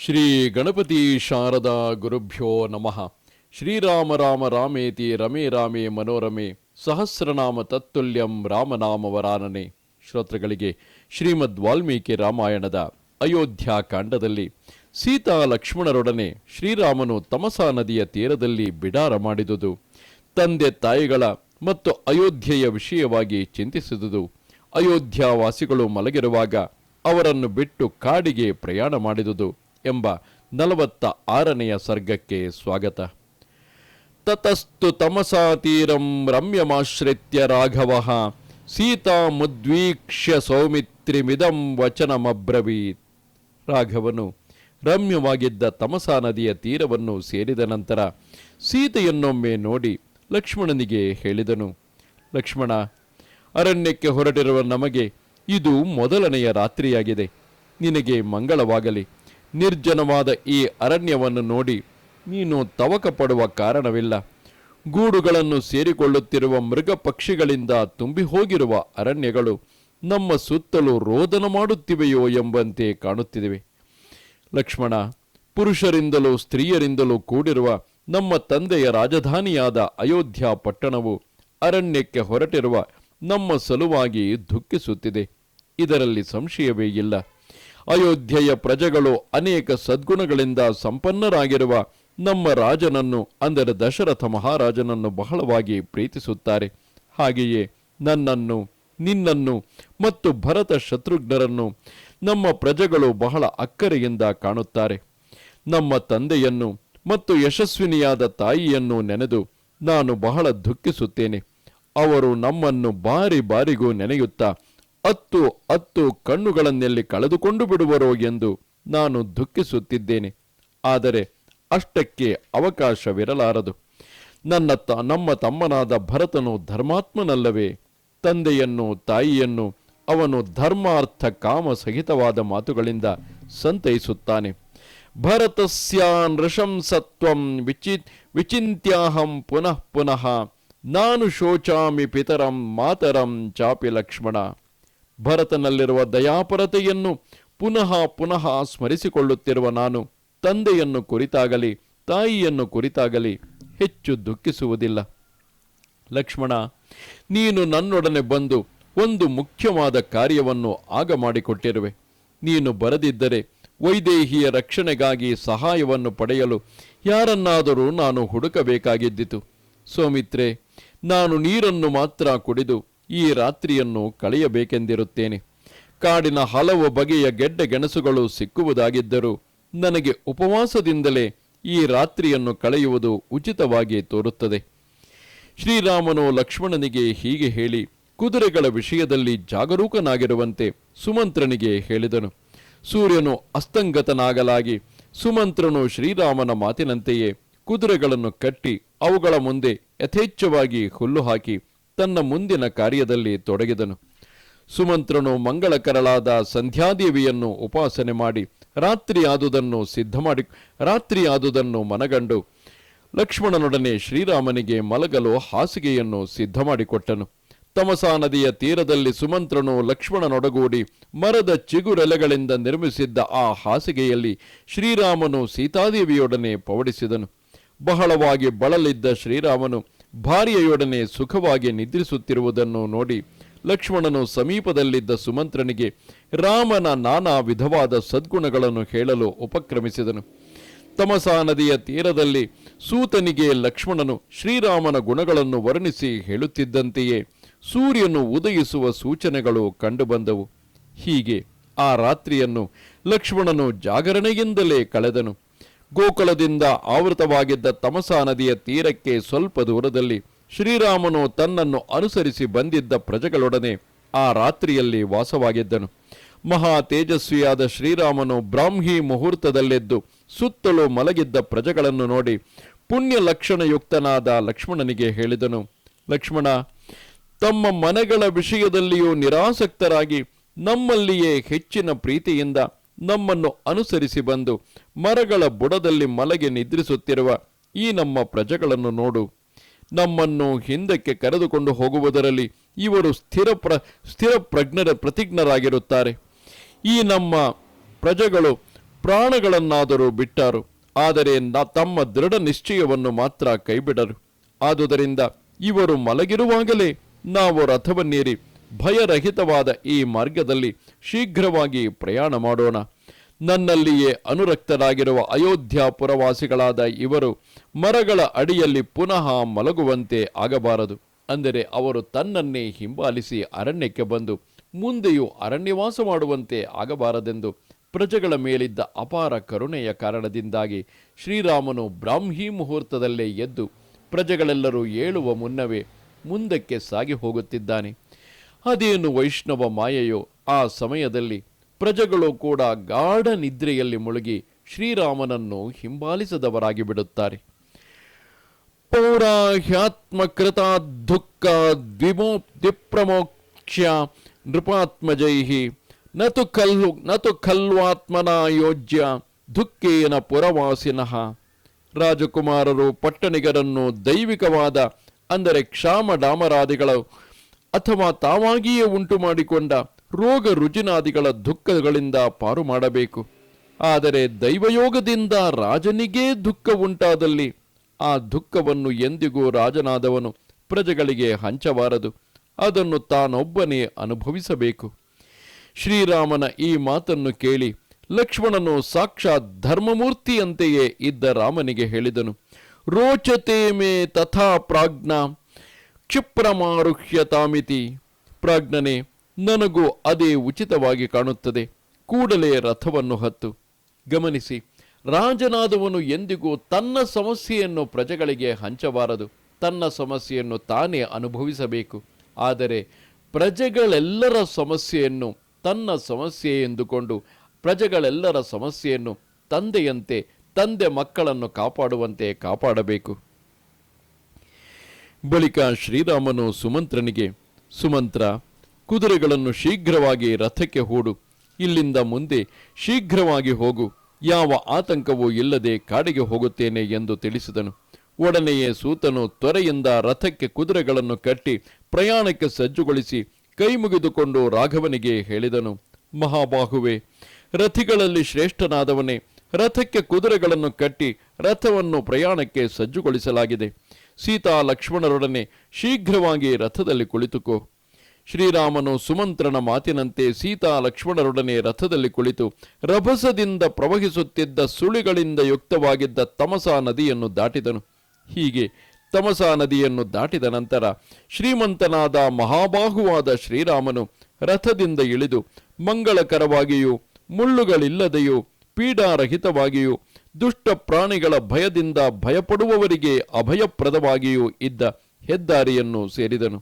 ಶ್ರೀ ಗಣಪತಿ ಶಾರದಾ ಗುರುಭ್ಯೋ ನಮಃ. ಶ್ರೀರಾಮ ರಾಮ ರಾಮೇತಿ ರಮೇ ರಾಮೇ ಮನೋರಮೆ ಸಹಸ್ರನಾಮ ತತ್ತುಲ್ಯಂ ರಾಮನಾಮವರಾನನೆ. ಶ್ರೋತೃಗಳಿಗೆ ಶ್ರೀಮದ್ ವಾಲ್ಮೀಕಿ ರಾಮಾಯಣದ ಅಯೋಧ್ಯ ಕಾಂಡದಲ್ಲಿ ಸೀತಾ ಲಕ್ಷ್ಮಣರೊಡನೆ ಶ್ರೀರಾಮನು ತಮಸಾ ನದಿಯ ತೀರದಲ್ಲಿ ಬಿಡಾರ ಮಾಡಿದುದು, ತಂದೆ ತಾಯಿಗಳ ಮತ್ತು ಅಯೋಧ್ಯೆಯ ವಿಷಯವಾಗಿ ಚಿಂತಿಸಿದುದು, ಅಯೋಧ್ಯಾವಾಸಿಗಳು ಮಲಗಿರುವಾಗ ಅವರನ್ನು ಬಿಟ್ಟು ಕಾಡಿಗೆ ಪ್ರಯಾಣ ಮಾಡಿದುದು ಎಂಬ 46ನೆಯ ಸರ್ಗಕ್ಕೆ ಸ್ವಾಗತ. ತತಸ್ತು ತಮಸಾ ತೀರಂ ರಮ್ಯಮಾಶ್ರಿತ್ಯ ರಾಘವಃ ಸೀತಾಮುದ್ವೀಕ್ಷ್ಯ ಸೌಮಿತ್ರಿಮಿದಂ ವಚನಮಬ್ರವೀತ್. ರಾಘವನು ರಮ್ಯವಾಗಿದ್ದ ತಮಸಾ ನದಿಯ ತೀರವನ್ನು ಸೇರಿದ ನಂತರ ಸೀತೆಯನ್ನೊಮ್ಮೆ ನೋಡಿ ಲಕ್ಷ್ಮಣನಿಗೆ ಹೇಳಿದನು, ಲಕ್ಷ್ಮಣ, ಅರಣ್ಯಕ್ಕೆ ಹೊರಟಿರುವ ನಮಗೆ ಇದು ಮೊದಲನೆಯ ರಾತ್ರಿಯಾಗಿದೆ. ನಿನಗೆ ಮಂಗಳವಾಗಲಿ. ನಿರ್ಜನವಾದ ಈ ಅರಣ್ಯವನ್ನು ನೋಡಿ ನೀನು ತವಕ ಪಡುವ ಕಾರಣವಿಲ್ಲ. ಗೂಡುಗಳನ್ನು ಸೇರಿಕೊಳ್ಳುತ್ತಿರುವ ಮೃಗ ಪಕ್ಷಿಗಳಿಂದ ತುಂಬಿ ಹೋಗಿರುವ ಅರಣ್ಯಗಳು ನಮ್ಮ ಸುತ್ತಲೂ ರೋದನ ಮಾಡುತ್ತಿವೆಯೋ ಎಂಬಂತೆ ಕಾಣುತ್ತಿವೆ. ಲಕ್ಷ್ಮಣ, ಪುರುಷರಿಂದಲೂ ಸ್ತ್ರೀಯರಿಂದಲೂ ಕೂಡಿರುವ ನಮ್ಮ ತಂದೆಯ ರಾಜಧಾನಿಯಾದ ಅಯೋಧ್ಯ ಪಟ್ಟಣವು ಅರಣ್ಯಕ್ಕೆ ಹೊರಟಿರುವ ನಮ್ಮ ಸಲುವಾಗಿ ದುಃಖಿಸುತ್ತಿದೆ. ಇದರಲ್ಲಿ ಸಂಶಯವೇ ಇಲ್ಲ. ಅಯೋಧ್ಯೆಯ ಪ್ರಜೆಗಳು ಅನೇಕ ಸದ್ಗುಣಗಳಿಂದ ಸಂಪನ್ನರಾಗಿರುವ ನಮ್ಮ ರಾಜನನ್ನು, ಅಂದರೆ ದಶರಥ ಮಹಾರಾಜನನ್ನು ಬಹಳವಾಗಿ ಪ್ರೀತಿಸುತ್ತಾರೆ. ಹಾಗೆಯೇ ನನ್ನನ್ನು, ನಿನ್ನನ್ನು ಮತ್ತು ಭರತ ಶತ್ರುಘ್ನರನ್ನು ನಮ್ಮ ಪ್ರಜೆಗಳು ಬಹಳ ಅಕ್ಕರೆಯಿಂದ ಕಾಣುತ್ತಾರೆ. ನಮ್ಮ ತಂದೆಯನ್ನು ಮತ್ತು ಯಶಸ್ವಿನಿಯಾದ ತಾಯಿಯನ್ನು ನೆನೆದು ನಾನು ಬಹಳ ದುಃಖಿಸುತ್ತೇನೆ. ಅವರು ನಮ್ಮನ್ನು ಬಾರಿ ಬಾರಿಗೂ ನೆನೆಯುತ್ತಾ ಅತ್ತು ಕಣ್ಣುಗಳನ್ನೆಲ್ಲಿ ಕಳೆದುಕೊಂಡು ಬಿಡುವರೋ ಎಂದು ನಾನು ದುಃಖಿಸುತ್ತಿದ್ದೇನೆ. ಆದರೆ ಅಷ್ಟಕ್ಕೆ ಅವಕಾಶವಿರಲಾರದು. ನಮ್ಮ ತಮ್ಮನಾದ ಭರತನು ಧರ್ಮಾತ್ಮನಲ್ಲವೇ? ತಂದೆಯನ್ನು ತಾಯಿಯನ್ನು ಅವನು ಧರ್ಮಾರ್ಥ ಕಾಮ ಸಹಿತವಾದ ಮಾತುಗಳಿಂದ ಸಂತೈಸುತ್ತಾನೆ. ಭರತಸ್ಯ ನೃಶಂಸತ್ವಂ ವಿಚಿಂತ್ಯಾಹಂ ಪುನಃ ಪುನಃ ನಾನು ಶೋಚಾಮಿ ಪಿತರಂ ಮಾತರಂ ಚಾಪಿ ಲಕ್ಷ್ಮಣ. ಭರತನಲ್ಲಿರುವ ದಯಾಪರತೆಯನ್ನು ಪುನಃ ಪುನಃ ಸ್ಮರಿಸಿಕೊಳ್ಳುತ್ತಿರುವ ನಾನು ತಂದೆಯನ್ನು ಕುರಿತಾಗಲಿ ತಾಯಿಯನ್ನು ಕುರಿತಾಗಲಿ ಹೆಚ್ಚು ದುಃಖಿಸುವುದಿಲ್ಲ. ಲಕ್ಷ್ಮಣ, ನೀನು ನನ್ನೊಡನೆ ಬಂದು ಒಂದು ಮುಖ್ಯವಾದ ಕಾರ್ಯವನ್ನು ಆಗ ಮಾಡಿಕೊಟ್ಟಿರುವೆ. ನೀನು ಬರದಿದ್ದರೆ ವೈದೇಹಿಯ ರಕ್ಷಣೆಗಾಗಿ ಸಹಾಯವನ್ನು ಪಡೆಯಲು ಯಾರನ್ನಾದರೂ ನಾನು ಹುಡುಕಬೇಕಾಗಿದ್ದಿತು. ಸೌಮಿತ್ರೆ, ನಾನು ನೀರನ್ನು ಮಾತ್ರ ಕುಡಿದು ಈ ರಾತ್ರಿಯನ್ನು ಕಳೆಯಬೇಕೆಂದಿರುತ್ತೇನೆ. ಕಾಡಿನ ಹಲವು ಬಗೆಯ ಗೆಡ್ಡೆ ಗೆಣಸುಗಳು ಸಿಕ್ಕುವುದಾಗಿದ್ದರೂ ನನಗೆ ಉಪವಾಸದಿಂದಲೇ ಈ ರಾತ್ರಿಯನ್ನು ಕಳೆಯುವುದು ಉಚಿತವಾಗಿ ತೋರುತ್ತದೆ. ಶ್ರೀರಾಮನು ಲಕ್ಷ್ಮಣನಿಗೆ ಹೀಗೆ ಹೇಳಿ ಕುದುರೆಗಳ ವಿಷಯದಲ್ಲಿ ಜಾಗರೂಕನಾಗಿರುವಂತೆ ಸುಮಂತ್ರನಿಗೆ ಹೇಳಿದನು. ಸೂರ್ಯನು ಅಸ್ತಂಗತನಾಗಲಾಗಿ ಸುಮಂತ್ರನು ಶ್ರೀರಾಮನ ಮಾತಿನಂತೆಯೇ ಕುದುರೆಗಳನ್ನು ಕಟ್ಟಿ ಅವುಗಳ ಮುಂದೆ ಯಥೇಚ್ಛವಾಗಿ ಹುಲ್ಲು ಹಾಕಿ ತನ್ನ ಮುಂದಿನ ಕಾರ್ಯದಲ್ಲಿ ತೊಡಗಿದನು. ಸುಮಂತ್ರನು ಮಂಗಳಕರಳಾದ ಸಂಧ್ಯಾದೇವಿಯನ್ನು ಉಪಾಸನೆ ಮಾಡಿ ರಾತ್ರಿಯಾದುದನ್ನು ಮನಗಂಡು ಲಕ್ಷ್ಮಣನೊಡನೆ ಶ್ರೀರಾಮನಿಗೆ ಮಲಗಲು ಹಾಸಿಗೆಯನ್ನು ಸಿದ್ಧ ಮಾಡಿಕೊಟ್ಟನು. ತಮಸಾ ನದಿಯ ತೀರದಲ್ಲಿ ಸುಮಂತ್ರನು ಲಕ್ಷ್ಮಣನೊಡಗೂಡಿ ಮರದ ಚಿಗುರೆಲೆಗಳಿಂದ ನಿರ್ಮಿಸಿದ್ದ ಆ ಹಾಸಿಗೆಯಲ್ಲಿ ಶ್ರೀರಾಮನು ಸೀತಾದೇವಿಯೊಡನೆ ಪವಡಿಸಿದನು. ಬಹಳವಾಗಿ ಬಳಲಿದ್ದ ಶ್ರೀರಾಮನು ಭಾರ್ಯೆಯೊಡನೆ ಸುಖವಾಗಿ ನಿದ್ರಿಸುತ್ತಿರುವುದನ್ನು ನೋಡಿ ಲಕ್ಷ್ಮಣನು ಸಮೀಪದಲ್ಲಿದ್ದ ಸುಮಂತ್ರನಿಗೆ ರಾಮನ ನಾನಾ ವಿಧವಾದ ಸದ್ಗುಣಗಳನ್ನು ಹೇಳಲು ಉಪಕ್ರಮಿಸಿದನು. ತಮಸಾ ನದಿಯ ತೀರದಲ್ಲಿ ಸೂತನಿಗೆ ಲಕ್ಷ್ಮಣನು ಶ್ರೀರಾಮನ ಗುಣಗಳನ್ನು ವರ್ಣಿಸಿ ಹೇಳುತ್ತಿದ್ದಂತೆಯೇ ಸೂರ್ಯನು ಉದಯಿಸುವ ಸೂಚನೆಗಳು ಕಂಡುಬಂದವು. ಹೀಗೆ ಆ ರಾತ್ರಿಯನ್ನು ಲಕ್ಷ್ಮಣನು ಜಾಗರಣೆಯಿಂದಲೇ ಕಳೆದನು. ಗೋಕುಲದಿಂದ ಆವೃತವಾಗಿದ್ದ ತಮಸಾ ನದಿಯ ತೀರಕ್ಕೆ ಸ್ವಲ್ಪ ದೂರದಲ್ಲಿ ಶ್ರೀರಾಮನು ತನ್ನನ್ನು ಅನುಸರಿಸಿ ಬಂದಿದ್ದ ಪ್ರಜೆಗಳೊಡನೆ ಆ ರಾತ್ರಿಯಲ್ಲಿ ವಾಸವಾಗಿದ್ದನು. ಮಹಾ ತೇಜಸ್ವಿಯಾದ ಶ್ರೀರಾಮನು ಬ್ರಾಹ್ಮಿ ಮುಹೂರ್ತದಲ್ಲೆದ್ದು ಸುತ್ತಲೂ ಮಲಗಿದ್ದ ಪ್ರಜೆಗಳನ್ನು ನೋಡಿ ಪುಣ್ಯ ಲಕ್ಷಣಯುಕ್ತನಾದ ಲಕ್ಷ್ಮಣನಿಗೆ ಹೇಳಿದನು, ಲಕ್ಷ್ಮಣ, ತಮ್ಮ ಮನೆಗಳ ವಿಷಯದಲ್ಲಿಯೂ ನಿರಾಸಕ್ತರಾಗಿ ನಮ್ಮಲ್ಲಿಯೇ ಹೆಚ್ಚಿನ ಪ್ರೀತಿಯಿಂದ ನಮ್ಮನ್ನು ಅನುಸರಿಸಿ ಬಂದು ಮರಗಳ ಬುಡದಲ್ಲಿ ಮಲಗಿ ನಿದ್ರಿಸುತ್ತಿರುವ ಈ ನಮ್ಮ ಪ್ರಜೆಗಳನ್ನು ನೋಡು. ನಮ್ಮನ್ನು ಹಿಂದಕ್ಕೆ ಕರೆದುಕೊಂಡು ಹೋಗುವುದರಲ್ಲಿ ಇವರು ಸ್ಥಿರ ಪ್ರತಿಜ್ಞರಾಗಿರುತ್ತಾರೆ. ಈ ನಮ್ಮ ಪ್ರಜೆಗಳು ಪ್ರಾಣಗಳನ್ನಾದರೂ ಬಿಟ್ಟಾರು, ಆದರೆ ತಮ್ಮ ದೃಢ ನಿಶ್ಚಯವನ್ನು ಮಾತ್ರ ಕೈಬಿಡರು. ಆದುದರಿಂದ ಇವರು ಮಲಗಿರುವಾಗಲೇ ನಾವು ರಥವನ್ನೇರಿ ಭಯರಹಿತವಾದ ಈ ಮಾರ್ಗದಲ್ಲಿ ಶೀಘ್ರವಾಗಿ ಪ್ರಯಾಣ ಮಾಡೋಣ. ನನ್ನಲ್ಲಿಯೇ ಅನುರಕ್ತರಾಗಿರುವ ಅಯೋಧ್ಯ ಪುರವಾಸಿಗಳಾದ ಇವರು ಮರಗಳ ಅಡಿಯಲ್ಲಿ ಪುನಃ ಮಲಗುವಂತೆ ಆಗಬಾರದು. ಅಂದರೆ ಅವರು ತನ್ನನ್ನೇ ಹಿಂಬಾಲಿಸಿ ಅರಣ್ಯಕ್ಕೆ ಬಂದು ಮುಂದೆಯೂ ಅರಣ್ಯವಾಸ ಮಾಡುವಂತೆ ಆಗಬಾರದೆಂದು ಪ್ರಜೆಗಳ ಮೇಲಿದ್ದ ಅಪಾರ ಕರುಣೆಯ ಕಾರಣದಿಂದಾಗಿ ಶ್ರೀರಾಮನು ಬ್ರಾಹ್ಮೀ ಮುಹೂರ್ತದಲ್ಲೇ ಎದ್ದು ಪ್ರಜೆಗಳೆಲ್ಲರೂ ಏಳುವ ಮುನ್ನವೇ ಮುಂದಕ್ಕೆ ಸಾಗಿ ಹೋಗುತ್ತಿದ್ದಾನೆ. ಅದೇನು ವೈಷ್ಣವ ಮಾಯೆಯೋ, ಆ ಸಮಯದಲ್ಲಿ ಪ್ರಜೆಗಳು ಕೂಡ ಗಾಢ ನಿದ್ರೆಯಲ್ಲಿ ಮುಳುಗಿ ಶ್ರೀರಾಮನನ್ನು ಹಿಂಬಾಲಿಸದವರಾಗಿ ಬಿಡುತ್ತಾರೆ. ಪೌರಾಹ್ಯಾತ್ಮಕೃತ ದುಃಖ ದ್ವಿಪ್ರಮೋಕ್ಷ್ಯ ನೃಪಾತ್ಮಜೈಹಿ ನತು ಖಲ್ವಾತ್ಮನ ಯೋಜ್ಯ ದುಃಖೇನ ಪುರವಾಸಿನಃ. ರಾಜಕುಮಾರರು ಪಟ್ಟಣಿಗರನ್ನು ದೈವಿಕವಾದ, ಅಂದರೆ ಕ್ಷಾಮ ಡಾಮರಾದಿಗಳು ಅಥವಾ ತಾವಾಗಿಯೇ ಉಂಟು ಮಾಡಿಕೊಂಡ ರೋಗ ರುಜಿನಾದಿಗಳ ದುಃಖಗಳಿಂದ ಪಾರು ಮಾಡಬೇಕು. ಆದರೆ ದೈವಯೋಗದಿಂದ ರಾಜನಿಗೇ ದುಃಖ ಉಂಟಾದಲ್ಲಿ ಆ ದುಃಖವನ್ನು ಎಂದಿಗೂ ರಾಜನಾದವನು ಪ್ರಜೆಗಳಿಗೆ ಹಂಚಬಾರದು. ಅದನ್ನು ತಾನೊಬ್ಬನೇ ಅನುಭವಿಸಬೇಕು. ಶ್ರೀರಾಮನ ಈ ಮಾತನ್ನು ಕೇಳಿ ಲಕ್ಷ್ಮಣನು ಸಾಕ್ಷಾತ್ ಧರ್ಮಮೂರ್ತಿಯಂತೆಯೇ ಇದ್ದ ರಾಮನಿಗೆ ಹೇಳಿದನು, ರೋಚತೆ ಮೇ ತಥಾ ಪ್ರಾಜ್ಞ ಕ್ಷಿಪ್ರಮಾರುಹ್ಯತಾಮಿತಿ. ಪ್ರಾಜ್ಞನೆ, ನನಗೂ ಅದೇ ಉಚಿತವಾಗಿ ಕಾಣುತ್ತದೆ. ಕೂಡಲೇ ರಥವನ್ನು ಹತ್ತು. ಗಮನಿಸಿ, ರಾಜನಾದವನು ಎಂದಿಗೂ ತನ್ನ ಸಮಸ್ಯೆಯನ್ನು ಪ್ರಜೆಗಳಿಗೆ ಹಂಚಬಾರದು. ತನ್ನ ಸಮಸ್ಯೆಯನ್ನು ತಾನೇ ಅನುಭವಿಸಬೇಕು. ಆದರೆ ಪ್ರಜೆಗಳೆಲ್ಲರ ಸಮಸ್ಯೆಯನ್ನು ತನ್ನ ಸಮಸ್ಯೆ ಎಂದುಕೊಂಡು ಪ್ರಜೆಗಳೆಲ್ಲರ ಸಮಸ್ಯೆಯನ್ನು ತಂದೆಯಂತೆ, ತಂದೆ ಮಕ್ಕಳನ್ನು ಕಾಪಾಡುವಂತೆ ಕಾಪಾಡಬೇಕು. ಬಳಿಕ ಶ್ರೀರಾಮನು ಸುಮಂತ್ರನಿಗೆ, ಸುಮಂತ್ರ, ಕುದುರೆಗಳನ್ನು ಶೀಘ್ರವಾಗಿ ರಥಕ್ಕೆ ಹೂಡು. ಇಲ್ಲಿಂದ ಮುಂದೆ ಶೀಘ್ರವಾಗಿ ಹೋಗು. ಯಾವ ಆತಂಕವೂ ಇಲ್ಲದೆ ಕಾಡಿಗೆ ಹೋಗುತ್ತೇನೆ ಎಂದು ತಿಳಿಸಿದನು. ಒಡನೆಯೇ ಸೂತನು ತ್ವರೆಯಿಂದ ರಥಕ್ಕೆ ಕುದುರೆಗಳನ್ನು ಕಟ್ಟಿ ಪ್ರಯಾಣಕ್ಕೆ ಸಜ್ಜುಗೊಳಿಸಿ ಕೈ ಮುಗಿದುಕೊಂಡು ರಾಘವನಿಗೆ ಹೇಳಿದನು, ಮಹಾಬಾಹುವೆ, ರಥಿಗಳಲ್ಲಿ ಶ್ರೇಷ್ಠನಾದವನೇ, ರಥಕ್ಕೆ ಕುದುರೆಗಳನ್ನು ಕಟ್ಟಿ ರಥವನ್ನು ಪ್ರಯಾಣಕ್ಕೆ ಸಜ್ಜುಗೊಳಿಸಲಾಗಿದೆ. ಸೀತಾ ಲಕ್ಷ್ಮಣರೊಡನೆ ಶೀಘ್ರವಾಗಿ ರಥದಲ್ಲಿ ಕುಳಿತುಕೋ. ಶ್ರೀರಾಮನು ಸುಮಂತ್ರನ ಮಾತಿನಂತೆ ಸೀತಾ ಲಕ್ಷ್ಮಣರೊಡನೆ ರಥದಲ್ಲಿ ಕುಳಿತು ರಭಸದಿಂದ ಪ್ರವಹಿಸುತ್ತಿದ್ದ ಸುಳಿಗಳಿಂದ ಯುಕ್ತವಾಗಿದ್ದ ತಮಸಾ ನದಿಯನ್ನು ದಾಟಿದನು. ಹೀಗೆ ತಮಸಾ ನದಿಯನ್ನು ದಾಟಿದ ನಂತರ ಶ್ರೀಮಂತನಾದ ಮಹಾಬಾಹುವಾದ ಶ್ರೀರಾಮನು ರಥದಿಂದ ಇಳಿದು ಮಂಗಳಕರವಾಗಿಯೂ ಮುಳ್ಳುಗಳಿಲ್ಲದೆಯೂ ಪೀಡಾರಹಿತವಾಗಿಯೂ ದುಷ್ಟ ಪ್ರಾಣಿಗಳ ಭಯದಿಂದ ಭಯಪಡುವವರಿಗೆ ಅಭಯಪ್ರದವಾಗಿಯೂ ಇದ್ದ ಹೆದ್ದಾರಿಯನ್ನು ಸೇರಿದನು.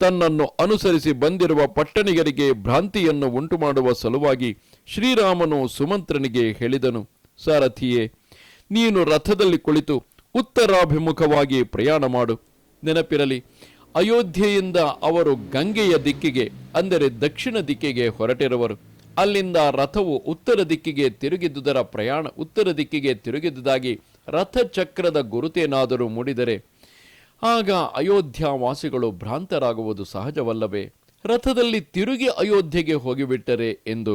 ತನ್ನನ್ನು ಅನುಸರಿಸಿ ಬಂದಿರುವ ಪಟ್ಟಣಿಗರಿಗೆ ಭ್ರಾಂತಿಯನ್ನು ಉಂಟುಮಾಡುವ ಸಲುವಾಗಿ ಶ್ರೀರಾಮನು ಸುಮಂತ್ರನಿಗೆ ಹೇಳಿದನು, ಸಾರಥಿಯೇ, ನೀನು ರಥದಲ್ಲಿ ಕುಳಿತು ಉತ್ತರಾಭಿಮುಖವಾಗಿ ಪ್ರಯಾಣ ಮಾಡು. ನೆನಪಿರಲಿ, ಅಯೋಧ್ಯೆಯಿಂದ ಅವರು ಗಂಗೆಯ ದಿಕ್ಕಿಗೆ, ಅಂದರೆ ದಕ್ಷಿಣ ದಿಕ್ಕಿಗೆ ಹೊರಟಿರುವರು. ಅಲ್ಲಿಂದ ರಥವು ಉತ್ತರ ದಿಕ್ಕಿಗೆ ತಿರುಗಿದುದಾಗಿ ರಥಚಕ್ರದ ಗುರುತೇನಾದರೂ ಮೂಡಿದರೆ ಆಗ ಅಯೋಧ್ಯಾವಾಸಿಗಳು ಭ್ರಾಂತರಾಗುವುದು ಸಹಜವಲ್ಲವೇ? ರಥದಲ್ಲಿ ತಿರುಗಿ ಅಯೋಧ್ಯೆಗೆ ಹೋಗಿಬಿಟ್ಟರೆ ಎಂದು.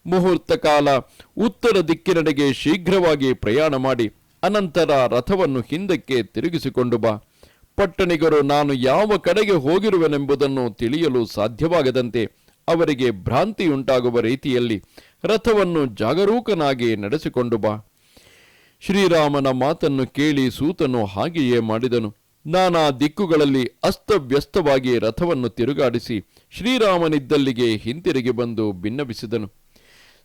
ಮುಹೂರ್ತ ಕಾಲ ಉತ್ತರ ದಿಕ್ಕಿನೆಡೆಗೆ ಶೀಘ್ರವಾಗಿ ಪ್ರಯಾಣ ಮಾಡಿ ಅನಂತರ ರಥವನ್ನು ಹಿಂದಕ್ಕೆ ತಿರುಗಿಸಿಕೊಂಡು ಬಾ. ಪಟ್ಟಣಿಗರು ನಾನು ಯಾವ ಕಡೆಗೆ ಹೋಗಿರುವೆನೆಂಬುದನ್ನು ತಿಳಿಯಲು ಸಾಧ್ಯವಾಗದಂತೆ ಅವರಿಗೆ ಭ್ರಾಂತಿಯುಂಟಾಗುವ ರೀತಿಯಲ್ಲಿ ರಥವನ್ನು ಜಾಗರೂಕನಾಗಿ ನಡೆಸಿಕೊಂಡು ಬಾ. ಶ್ರೀರಾಮನ ಮಾತನ್ನು ಕೇಳಿ ಸೂತನು ಹಾಗೆಯೇ ಮಾಡಿದನು. ನಾನಾ ದಿಕ್ಕುಗಳಲ್ಲಿ ಅಸ್ತವ್ಯಸ್ತವಾಗಿ ರಥವನ್ನು ತಿರುಗಾಡಿಸಿ ಶ್ರೀರಾಮನಿದ್ದಲ್ಲಿಗೆ ಹಿಂತಿರುಗಿ ಬಂದು ಭಿನ್ನವಿಸಿದನು.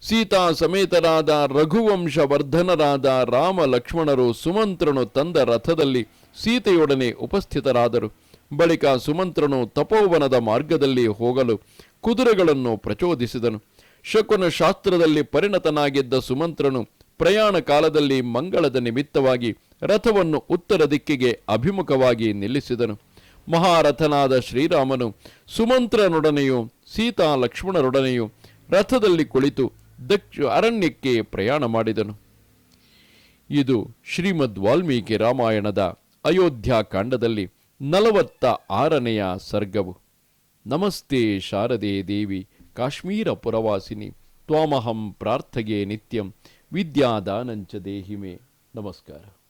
ಸೀತಾ ಸಮೇತರಾದ ರಘುವಂಶವರ್ಧನರಾದ ರಾಮ ಲಕ್ಷ್ಮಣರು ಸುಮಂತ್ರನು ತಂದ ರಥದಲ್ಲಿ ಸೀತೆಯೊಡನೆ ಉಪಸ್ಥಿತರಾದರು. ಬಳಿಕ ಸುಮಂತ್ರನು ತಪೋವನದ ಮಾರ್ಗದಲ್ಲಿ ಹೋಗಲು ಕುದುರೆಗಳನ್ನು ಪ್ರಚೋದಿಸಿದನು. ಶಕುನ ಶಾಸ್ತ್ರದಲ್ಲಿ ಪರಿಣತನಾಗಿದ್ದ ಸುಮಂತ್ರನು ಪ್ರಯಾಣ ಕಾಲದಲ್ಲಿ ಮಂಗಳದ ನಿಮಿತ್ತವಾಗಿ ರಥವನ್ನು ಉತ್ತರ ದಿಕ್ಕಿಗೆ ಅಭಿಮುಖವಾಗಿ ನಿಲ್ಲಿಸಿದನು. ಮಹಾರಥನಾದ ಶ್ರೀರಾಮನು ಸುಮಂತ್ರನೊಡನೆಯೂ ಸೀತಾ ಲಕ್ಷ್ಮಣರೊಡನೆಯೂ ರಥದಲ್ಲಿ ಕುಳಿತು ಅರಣ್ಯಕ್ಕೆ ಪ್ರಯಾಣ ಮಾಡಿದನು. ಇದು ಶ್ರೀಮದ್ ವಾಲ್ಮೀಕಿ ರಾಮಾಯಣದ ಅಯೋಧ್ಯಾಕಾಂಡದಲ್ಲಿ 46ನೆಯ ಸರ್ಗವು. ನಮಸ್ತೆ ಶಾರದೆ ದೇವಿ ಕಾಶ್ಮೀರ ಪುರವಾಸಿನಿ ತ್ವಾಮಹಂ ಪ್ರಾರ್ಥಗೆ ನಿತ್ಯಂ ವಿದ್ಯಾದಾನಂಚ ದೇಹಿಮೆ. ನಮಸ್ಕಾರ.